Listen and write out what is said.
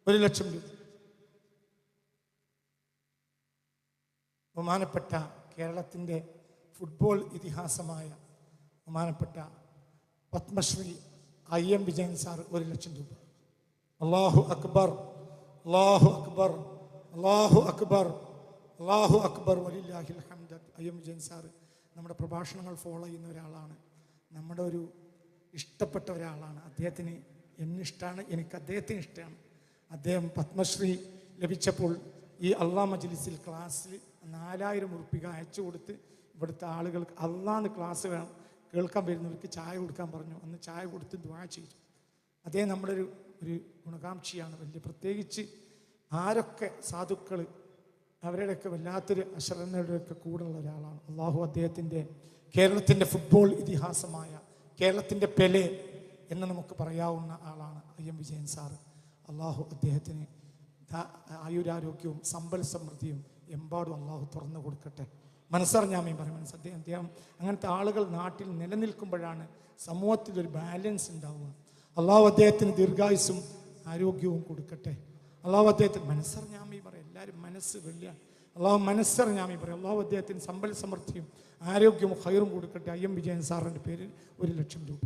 1,00,000 രൂപ. ബഹുമാനപ്പെട്ട കേരളത്തിൻ്റെ ഫുട്ബോൾ ഇതിഹാസമായ ബഹുമാനപ്പെട്ട പത്മശ്രീ IM വിജയൻ സാർ 1,00,000 രൂപ. അല്ലാഹു അക്ബർ, അല്ലാഹു അക്ബർ, അല്ലാഹു അക്ബർ, അല്ലാഹു അക്ബർ, വലില്ലാഹിൽ ഹംദ്. IM വിജയൻ സാർ നമ്മുടെ പ്രഭാഷണങ്ങൾ ഫോളോ ചെയ്യുന്ന ഒരാളാണ്, നമ്മുടെ ഒരു ഇഷ്ടപ്പെട്ട ഒരാളാണ്. അദ്ദേഹത്തിന് എന്നെ ഇഷ്ടമാണ്, എനിക്ക് അദ്ദേഹത്തിന് ഇഷ്ടമാണ്. അദ്ദേഹം പത്മശ്രീ ലഭിച്ചപ്പോൾ ഈ അള്ളാ മജ്ലിസിൽ ക്ലാസ്സിൽ 4,000 ഉറുപ്പിക അയച്ചു കൊടുത്ത് ഇവിടുത്തെ ആളുകൾക്ക് അള്ളാന്ന് ക്ലാസ് വേണം കേൾക്കാൻ വരുന്നവർക്ക് ചായ കൊടുക്കാൻ പറഞ്ഞു. അന്ന് ചായ കൊടുത്ത് ദുആ ചെയ്തു. അദ്ദേഹം നമ്മുടെ ഒരു ഗുണകാംക്ഷിയാണ്. വലിയ പ്രത്യേകിച്ച് ആരൊക്കെ സാധുക്കൾ അവരുടെയൊക്കെ വല്ലാത്തൊരു അശരണയുടെയൊക്കെ കൂടെയുള്ള ഒരാളാണ്. അള്ളാഹു അദ്ദേഹത്തിൻ്റെ കേരളത്തിൻ്റെ ഫുട്ബോൾ ഇതിഹാസമായ കേരളത്തിൻ്റെ പെലെ എന്ന് നമുക്ക് പറയാവുന്ന ആളാണ് IM വിജയൻ സാറ്. അള്ളാഹു അദ്ദേഹത്തിന് ആയുരാരോഗ്യവും സമ്പൽ സമൃദ്ധിയും എമ്പാടും അള്ളാഹു തുറന്നു കൊടുക്കട്ടെ. മനസ്സറിഞ്ഞാമയും പറയും. അദ്ദേഹം അങ്ങനത്തെ ആളുകൾ നാട്ടിൽ നിലനിൽക്കുമ്പോഴാണ് സമൂഹത്തിലൊരു ബാലൻസ് ഉണ്ടാവുക. അള്ളാഹു അദ്ദേഹത്തിന് ദീർഘായുസ്സും ആരോഗ്യവും കൊടുക്കട്ടെ. അള്ളാഹു അദ്ദേഹത്തിന് മനസ്സറിഞ്ഞാമി പറയും. എല്ലാവരും മനസ്സ് വെള്ളിയാണ്. അള്ളാഹു മനസ്സറിഞ്ഞാമി പറയും. അള്ളാഹു അദ്ദേഹത്തിന് സമ്പൽ സമൃദ്ധിയും ആരോഗ്യവും ഖൈറും കൊടുക്കട്ടെ. IM വിജയൻ സാറിൻ്റെ പേരിൽ 1,00,000 രൂപ.